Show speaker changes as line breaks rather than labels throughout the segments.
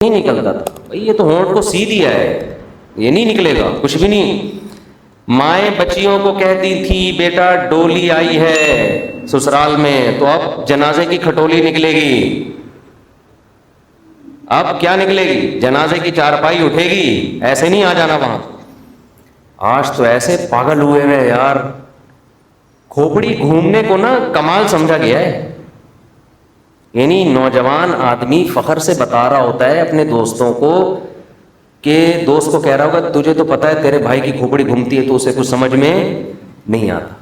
نہیں نکلتا تھا. بھائی یہ تو ہونٹ کو سی دیا ہے, یہ نہیں نکلے گا کچھ بھی نہیں. مائیں بچیوں کو کہتی تھی بیٹا ڈولی آئی ہے سسرال میں, تو اب جنازے کی کھٹولی نکلے گی. اب کیا نکلے گی؟ جنازے کی چارپائی اٹھے گی, ایسے نہیں آ جانا وہاں. آج تو ایسے پاگل ہوئے ہیں یار, کھوپڑی گھومنے کو نا کمال سمجھا گیا ہے. یعنی نوجوان آدمی فخر سے بتا رہا ہوتا ہے اپنے دوستوں کو کہ دوست کو کہہ رہا ہوگا تجھے تو پتا ہے تیرے بھائی کی کھوپڑی گھومتی ہے تو اسے کچھ سمجھ میں نہیں آتا.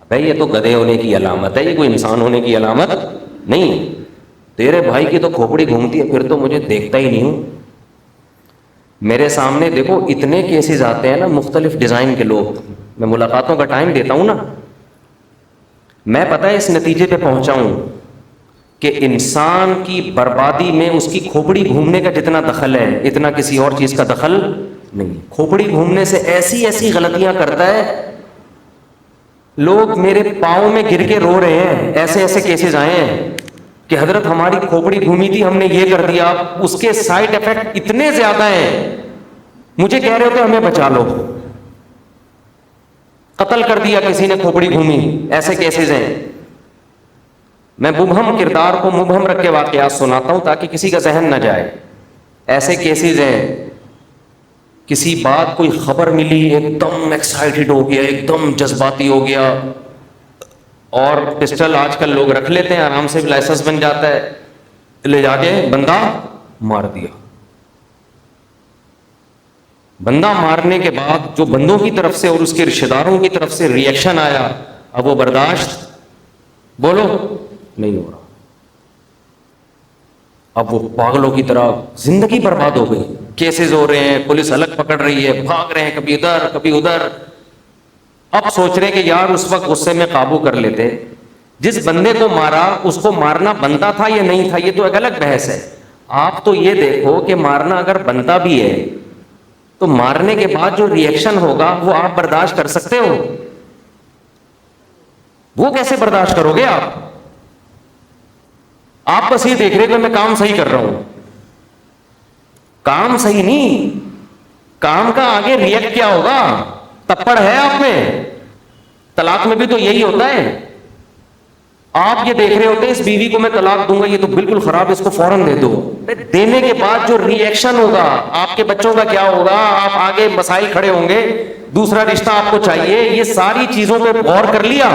بھائی یہ تو گدھے ہونے کی علامت ہے, یہ کوئی انسان ہونے کی علامت نہیں ہے. تیرے بھائی کی تو کھوپڑی گھومتی ہے, پھر تو مجھے دیکھتا ہی نہیں ہوں. میرے سامنے دیکھو اتنے کیسز آتے ہیں نا مختلف ڈیزائن کے لوگ, میں ملاقاتوں کا ٹائم دیتا ہوں نا, میں پتہ ہے اس نتیجے پہ پہنچا ہوں کہ انسان کی بربادی میں اس کی کھوپڑی گھومنے کا جتنا دخل ہے اتنا کسی اور چیز کا دخل نہیں. کھوپڑی گھومنے سے ایسی ایسی غلطیاں کرتا ہے, لوگ میرے پاؤں میں گر کے رو رہے ہیں. ایسے ایسے کیسز آئے ہیں کہ حضرت ہماری کھوپڑی گھومی تھی, ہم نے یہ کر دیا, اس کے سائیڈ ایفیکٹ اتنے زیادہ ہیں, مجھے کہہ رہے ہو کہ ہمیں بچا لو, قتل کر دیا کسی نے کھوپڑی گھومی. ایسے کیسز ہیں. میں مبہم کردار کو مبہم رکھ کے واقعات سناتا ہوں تاکہ کسی کا ذہن نہ جائے. ایسے کیسز ہیں, کسی بات کوئی خبر ملی ایک دم ایکسائٹڈ ہو گیا, ایک دم جذباتی ہو گیا, اور پسٹل آج کل لوگ رکھ لیتے ہیں, آرام سے لائسنس بن جاتا ہے, لے جا کے بندہ مار دیا. بندہ مارنے کے بعد جو بندوں کی طرف سے اور اس کے رشتہ داروں کی طرف سے ری ایکشن آیا, اب وہ برداشت بولو نہیں ہو رہا. اب وہ پاگلوں کی طرح زندگی برباد ہو گئی. کیسز ہو رہے ہیں, پولیس الگ پکڑ رہی ہے, بھاگ رہے ہیں کبھی ادھر کبھی ادھر. اب سوچ رہے کہ یار اس وقت غصے میں قابو کر لیتے, جس بندے کو مارا اس کو مارنا بنتا تھا یا نہیں تھا یہ تو ایک الگ بحث ہے. آپ تو یہ دیکھو کہ مارنا اگر بنتا بھی ہے تو مارنے کے بعد جو ری ایکشن ہوگا وہ آپ برداشت کر سکتے ہو؟ وہ کیسے برداشت کرو گے آپ؟ آپ بس یہ دیکھ رہے کہ میں کام صحیح کر رہا ہوں. کام صحیح نہیں, کام کا آگے ری ایکٹ کیا ہوگا؟ تپڑ ہے آپ میں. طلاق میں بھی تو یہی ہوتا ہے. آپ یہ دیکھ رہے ہوتے ہیں اس بیوی کو میں طلاق دوں گا, یہ تو بالکل خراب, اس کو فوراً دے دو. دینے کے بعد جو ری ایکشن ہوگا, آپ کے بچوں کا کیا ہوگا, آپ آگے مسائل کھڑے ہوں گے, دوسرا رشتہ آپ کو چاہیے, یہ ساری چیزوں پہ غور کر لیا.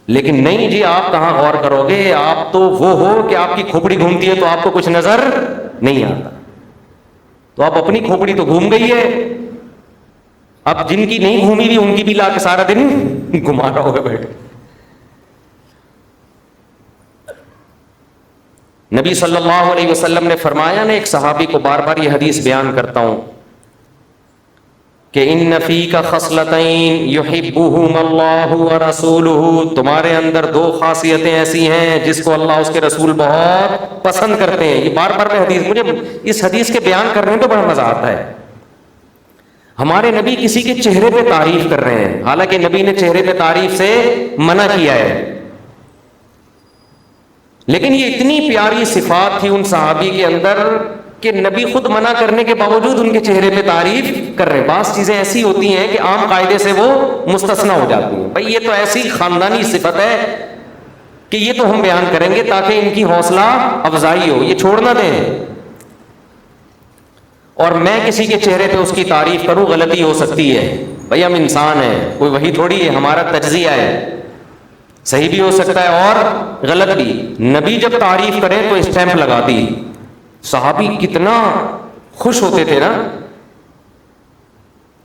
لیکن نہیں جی, آپ کہاں غور کرو گے؟ آپ تو وہ ہو کہ آپ کی کھوپڑی گھومتی ہے تو آپ کو کچھ نظر نہیں آتا. تو آپ اپنی کھوپڑی تو گھوم گئی ہے, اب جن کی نہیں گھومی بھی ان کی بھی لا کے سارا دن گھما رہا ہوگا بیٹھے. نبی صلی اللہ علیہ وسلم نے فرمایا نا, ایک صحابی کو بار بار یہ حدیث بیان کرتا ہوں کہ ان فیک خصلتین یحبہم اللہ ورسولہ, تمہارے اندر دو خاصیتیں ایسی ہیں جس کو اللہ اس کے رسول بہت پسند کرتے ہیں. یہ بار بار میں حدیث, مجھے اس حدیث کے بیان کرنے میں تو بڑا مزہ آتا ہے. ہمارے نبی کسی کے چہرے پہ تعریف کر رہے ہیں, حالانکہ نبی نے چہرے پہ تعریف سے منع کیا ہے, لیکن یہ اتنی پیاری صفات تھی ان صحابی کے اندر کہ نبی خود منع کرنے کے باوجود ان کے چہرے پہ تعریف کر رہے ہیں. بعض چیزیں ایسی ہوتی ہیں کہ عام قاعدے سے وہ مستثنی ہو جاتی ہیں. بھائی یہ تو ایسی خاندانی صفت ہے کہ یہ تو ہم بیان کریں گے تاکہ ان کی حوصلہ افزائی ہو, یہ چھوڑ نہ دیں. اور میں کسی کے چہرے پہ اس کی تعریف کروں, غلطی ہو سکتی ہے. بھائی ہم انسان ہیں, کوئی وہی تھوڑی ہے, ہمارا تجزیہ ہے, صحیح بھی ہو سکتا ہے اور غلط بھی. نبی جب تعریف کریں تو اسٹیمپ لگا دی. صحابی کتنا خوش ہوتے تھے نا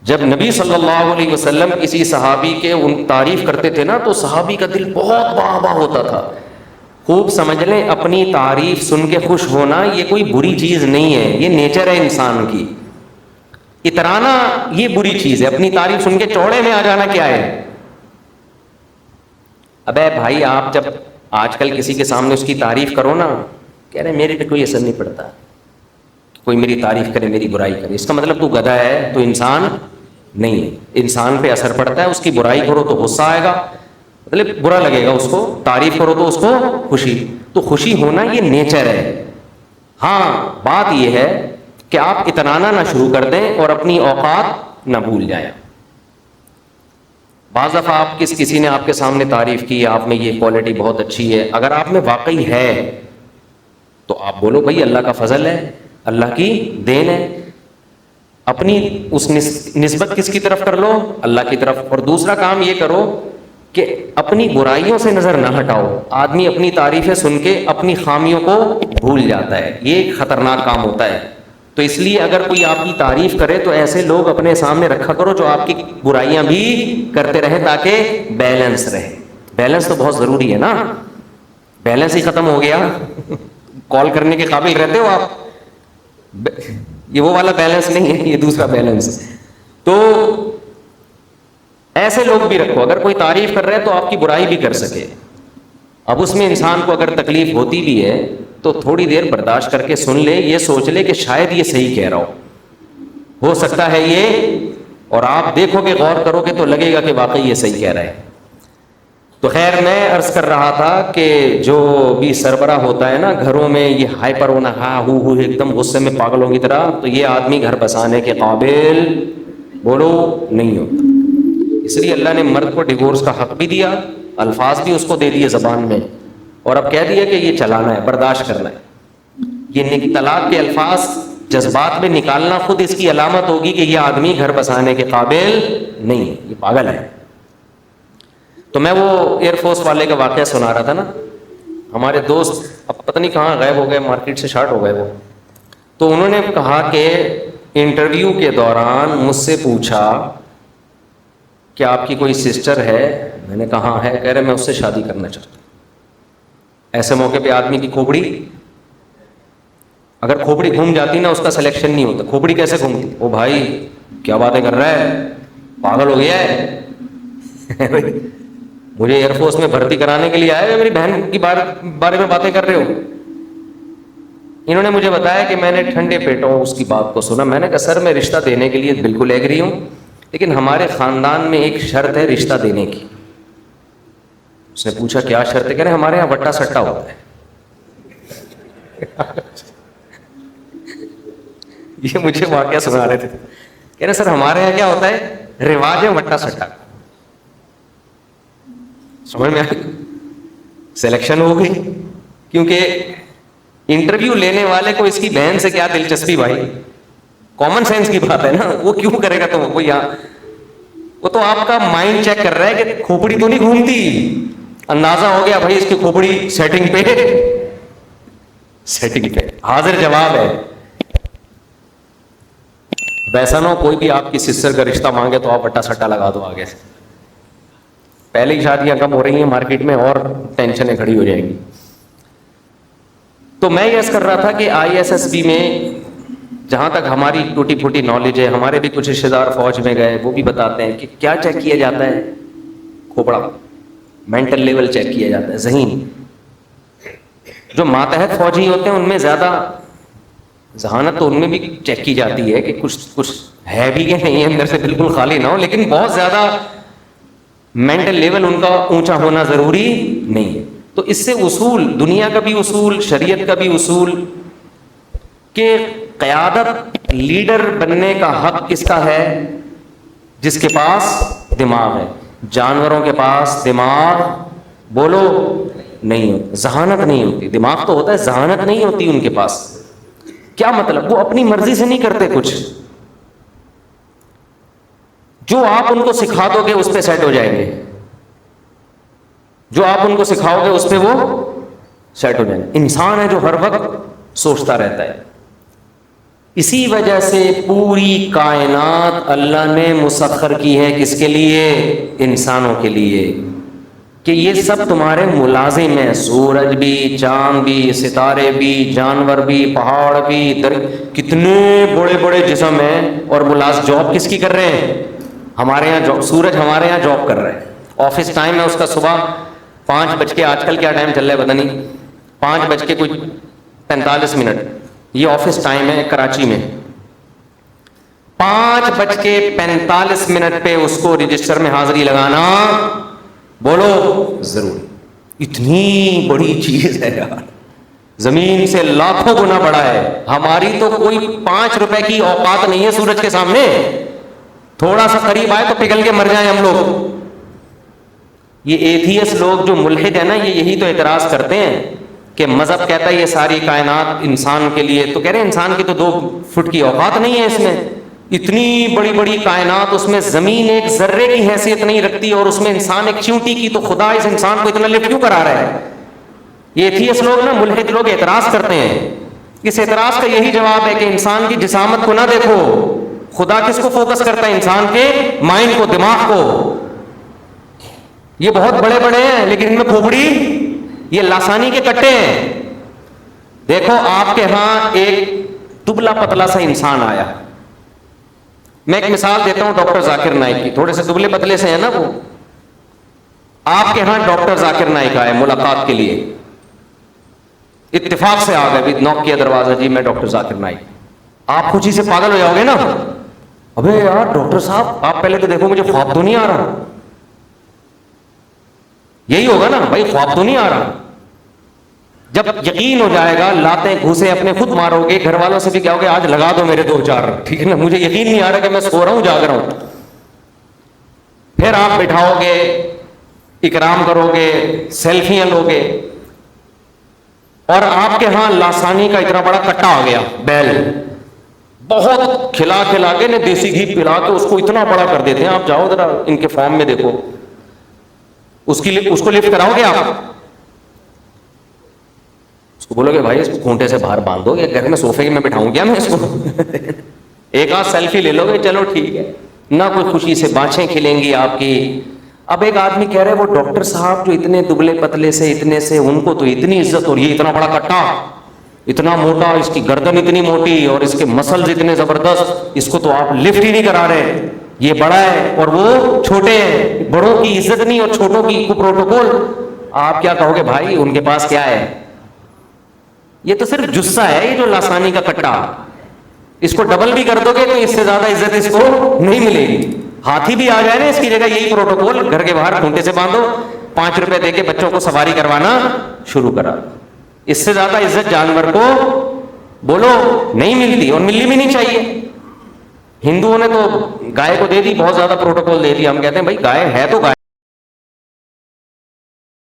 جب نبی صلی اللہ علیہ وسلم کسی صحابی کے ان تعریف کرتے تھے نا, تو صحابی کا دل بہت باہ باہ ہوتا تھا. خوب سمجھ لیں, اپنی تعریف سن کے خوش ہونا یہ کوئی بری چیز نہیں ہے, یہ نیچر ہے انسان کی. اترانا یہ بری چیز ہے, اپنی تعریف سن کے چوڑے میں آ جانا کیا ہے؟ ابے بھائی آپ جب آج کل کسی کے سامنے اس کی تعریف کرو نا, کہہ رہے میرے پہ کوئی اثر نہیں پڑتا, کوئی میری تعریف کرے میری برائی کرے, اس کا مطلب تو گدھا ہے, تو انسان نہیں ہے. انسان پہ اثر پڑتا ہے, اس کی برائی کرو تو غصہ آئے گا, مطلب برا لگے گا اس کو, تعریف کرو تو اس کو خوشی. تو خوشی ہونا یہ نیچر ہے. ہاں بات یہ ہے کہ آپ اتنانا نہ شروع کر دیں اور اپنی اوقات نہ بھول جائیں. بعض دفعہ آپ کسی نے آپ کے سامنے تعریف کی, آپ میں یہ کوالٹی بہت اچھی ہے, اگر آپ میں واقعی ہے تو آپ بولو بھائی اللہ کا فضل ہے, اللہ کی دین ہے. اپنی اس نسبت کس کی طرف کر لو؟ اللہ کی طرف. اور دوسرا کام یہ کرو کہ اپنی برائیوں سے نظر نہ ہٹاؤ. آدمی اپنی تعریفیں سن کے اپنی خامیوں کو بھول جاتا ہے, یہ ایک خطرناک کام ہوتا ہے. تو اس لیے اگر کوئی آپ کی تعریف کرے تو ایسے لوگ اپنے سامنے رکھا کرو جو آپ کی برائیاں بھی کرتے رہیں, تاکہ بیلنس رہے. بیلنس تو بہت ضروری ہے نا. بیلنس ہی ختم ہو گیا کال کرنے کے قابل رہتے ہو آپ؟ یہ وہ والا بیلنس نہیں ہے, یہ دوسرا بیلنس. تو ایسے لوگ بھی رکھو, اگر کوئی تعریف کر رہے ہے تو آپ کی برائی بھی کر سکے. اب اس میں انسان کو اگر تکلیف ہوتی بھی ہے تو تھوڑی دیر برداشت کر کے سن لے, یہ سوچ لے کہ شاید یہ صحیح کہہ رہا ہو سکتا ہے یہ, اور آپ دیکھو گے, غور کرو گے تو لگے گا کہ واقعی یہ صحیح کہہ رہا ہے. تو خیر میں عرض کر رہا تھا کہ جو بھی سربراہ ہوتا ہے نا گھروں میں, یہ ہائپر ہونا, ہاں ہو ایک دم غصے میں پاگلوں کی طرح, تو یہ آدمی گھر بسانے کے قابل بولو نہیں ہوتا. اس لیے اللہ نے مرد کو ڈیورس کا حق بھی دیا, الفاظ بھی اس کو دے دیے زبان میں, اور اب کہہ دیا کہ یہ چلانا ہے, برداشت کرنا ہے. یہ طلاق کے الفاظ جذبات میں نکالنا خود اس کی علامت ہوگی کہ یہ آدمی گھر بسانے کے قابل نہیں, یہ پاگل ہے. تو میں وہ ایئر فورس والے کا واقعہ سنا رہا تھا نا. ہمارے دوست اب پتہ نہیں کہاں غائب ہو گئے, مارکیٹ سے شارٹ ہو گئے وہ. تو انہوں نے کہا کہ انٹرویو کے دوران مجھ سے پوچھا کہ آپ کی کوئی سسٹر ہے؟ میں نے کہا ہاں ہے. کہہ رہے میں اس سے شادی کرنا چاہتا ہوں. ایسے موقع پہ آدمی کی کھوپڑی, اگر کھوپڑی گھوم جاتی نا اس کا سلیکشن نہیں ہوتا. کھوپڑی کیسے گھومتی؟ او بھائی کیا باتیں کر رہا ہے, پاگل ہو گیا ہے مجھے ایئر فورس میں بھرتی کرانے کے لیے آئے, میری بہن کی بارے میں باتیں کر رہے ہو. انہوں نے مجھے بتایا کہ میں نے ٹھنڈے پیٹوں اس کی بات کو سنا. میں نے کہا سر میں رشتہ دینے کے لیے بالکل ایگری ہوں, لیکن ہمارے خاندان میں ایک شرط ہے رشتہ دینے کی. اس نے پوچھا کیا شرط ہے؟ کہہ رہے ہمارے یہاں وٹا سٹا ہوتا ہے. یہ مجھے واقعہ سنا رہے تھے. کہہ رہے سر ہمارے یہاں کیا ہوتا ہے, رواج ہے وٹا سٹا. سمجھ میں آئی؟ سلیکشن ہو گئی, کیونکہ انٹرویو لینے والے کو اس کی بہن سے کیا دلچسپی بھائی, کامن سینس کی بات ہے نا, وہ کیوں کرے گا؟ تو وہ یہاں وہ تو آپ کا مائنڈ چیک کر رہا ہے کہ کھوپڑی تو نہیں گھومتی. اندازہ ہو گیا بھائی اس کی کھوپڑی سیٹنگ پہ حاضر جواب ہے. ویسا نہ کوئی بھی آپ کی سسٹر کا رشتہ مانگے تو آپ وٹا سٹا لگا دو آگے سے. پہلے ہی شادیاں کم ہو رہی ہیں مارکیٹ میں اور ٹینشنیں کھڑی ہو جائیں گی. تو میں یہ کر رہا تھا کہ ISSB میں جہاں تک ہماری ٹوٹی پھوٹی نالج ہے, ہمارے بھی کچھ رشتے دار فوج میں گئے, وہ بھی بتاتے ہیں کہ کیا چیک کیا جاتا ہے, کھوپڑا, مینٹل لیول چیک کیا جاتا ہے, ذہین. جو ماتحت فوجی ہوتے ہیں ان میں زیادہ ذہانت تو ان میں بھی چیک کی جاتی ہے کہ کچھ ہے بھی کہ نہیں, اندر سے بالکل خالی نہ ہو, لیکن بہت زیادہ مینٹل لیول ان کا اونچا ہونا ضروری نہیں ہے. تو اس سے اصول, دنیا کا بھی اصول, شریعت کا بھی اصول, کہ قیادت لیڈر بننے کا حق کس کا ہے؟ جس کے پاس دماغ ہے. جانوروں کے پاس دماغ بولو نہیں ہوتا, ذہانت نہیں ہوتی. دماغ تو ہوتا ہے, ذہانت نہیں ہوتی ان کے پاس. کیا مطلب؟ وہ اپنی مرضی سے نہیں کرتے کچھ, جو آپ ان کو سکھا دو گے اس پہ سیٹ ہو جائیں گے. جو آپ ان کو سکھاؤ گے اس پہ وہ سیٹ ہو جائیں گے. انسان ہے جو ہر وقت سوچتا رہتا ہے. اسی وجہ سے پوری کائنات اللہ نے مسخر کی ہے کس کے لیے؟ انسانوں کے لیے, کہ یہ سب تمہارے ملازم ہیں. سورج بھی, چاند بھی, ستارے بھی, جانور بھی, پہاڑ بھی, کتنے بڑے بڑے جسم ہیں, اور جاب کس کی کر رہے ہیں؟ ہمارے یہاں جاب. سورج ہمارے یہاں جاب کر رہے ہیں. آفس ٹائم ہے اس کا صبح 5 آج کل کیا ٹائم چل رہا ہے پتہ نہیں, 5:45, یہ آفس ٹائم ہے کراچی میں. 5:45 پہ اس کو رجسٹر میں حاضری لگانا بولو ضروری. اتنی بڑی چیز ہے یار, زمین سے لاکھوں گنا بڑا ہے. ہماری تو کوئی 5 روپے کی اوقات نہیں ہے سورج کے سامنے. تھوڑا سا قریب آئے تو پگھل کے مر جائیں ہم لوگ. یہ ایتھیس لوگ جو ملحد ہیں نا، یہ یہی تو اعتراض کرتے ہیں کہ مذہب کہتا ہے یہ ساری کائنات انسان کے لیے، تو کہہ رہے ہیں انسان کی تو 2 فٹ کی اوقات نہیں ہے اس میں. اتنی بڑی بڑی کائنات، اس میں زمین ایک ذرے کی حیثیت نہیں رکھتی اور اس میں انسان ایک چیونٹی کی، تو خدا اس انسان کو اتنا لفٹ کیوں کرا رہا ہے؟ یہ ایتھیس لوگ نا، ملحد لوگ اعتراض کرتے ہیں. اس اعتراض کا یہی جواب ہے کہ انسان کی جسامت کو نہ دیکھو. خدا کس کو فوکس کرتا ہے؟ انسان کے مائنڈ کو، دماغ کو. یہ بہت بڑے بڑے ہیں لیکن ان میں کھوپڑی، یہ لاسانی کے کٹے ہیں. دیکھو آپ کے ہاں ایک دبلا پتلا سا انسان آیا. میں ایک مثال دیتا ہوں ڈاکٹر ذاکر نائک کی. تھوڑے سے دبلے پتلے سے ہیں نا وہ. آپ کے ہاں ڈاکٹر ذاکر نائک آئے ملاقات کے لیے، اتفاق سے آ گئے، نوک کیا دروازہ، جی میں ڈاکٹر ذاکر نائک. آپ خوشی سے پاگل ہو جاؤ گے نا. ابے یار ڈاکٹر صاحب آپ پہلے تو دیکھو مجھے خواب تو نہیں آ رہا. یہی ہوگا نا بھائی، خواب تو نہیں آ رہا. جب یقین ہو جائے گا، لاتیں گھوسے اپنے خود مارو گے. گھر والوں سے بھی کہو گے آج لگا دو میرے 2-4، ٹھیک ہے نا، مجھے یقین نہیں آ رہا کہ میں سو رہا ہوں جاگ رہا ہوں. پھر آپ بٹھاؤ گے، اکرام کرو گے، سیلفیاں لو گے. اور آپ کے ہاں لاسانی کا اتنا بڑا کٹا آ گیا، بیل، بہت کھلا کھلا کے نے دیسی گھی پلا کے اس کو اتنا بڑا کر دیتے ہیں. آپ جاؤ ذرا ان کے فارم میں دیکھو، اس کو لفٹ کراؤ گے آپ؟ اس کو بولو گے بھائی اس کو کھونٹے سے باہر باندھو، یا گھر میں صوفے میں بٹھاؤں کیا میں اس کو؟ ایک آدھ سیلفی لے لو گے، چلو ٹھیک ہے، نہ کوئی خوشی سے بانچیں کھلیں گی آپ کی. اب ایک آدمی کہہ رہے وہ ڈاکٹر صاحب جو اتنے دبلے پتلے سے، اتنے سے، ان کو تو اتنی عزت، اور یہ اتنا بڑا کٹا، اتنا موٹا، اس کی گردن اتنی موٹی اور اس کے مسلز اتنے زبردست، اس کو تو آپ لفٹ ہی نہیں کرا رہے. یہ بڑا ہے اور وہ چھوٹے ہیں. بڑوں کی عزت نہیں اور چھوٹوں کی پروٹوکول. آپ کیا کہو گے بھائی ان کے پاس کیا ہے؟ یہ تو صرف جسہ ہے، یہ جو لاسانی کا کٹا. اس کو ڈبل بھی کر دو گے تو اس سے زیادہ عزت اس کو نہیں ملے گی. ہاتھی بھی آ جائے نا اس کی جگہ، یہی پروٹوکول، گھر کے باہر کھونٹے سے باندھو، 5 روپے دے کے بچوں کو سواری کروانا شروع کرا. اس سے زیادہ عزت جانور کو بولو نہیں ملتی، اور ملنی بھی نہیں چاہیے. ہندوؤں نے تو گائے کو دے دی، بہت زیادہ پروٹوکول دے دیا. ہم کہتے ہیں بھائی گائے ہے تو گائے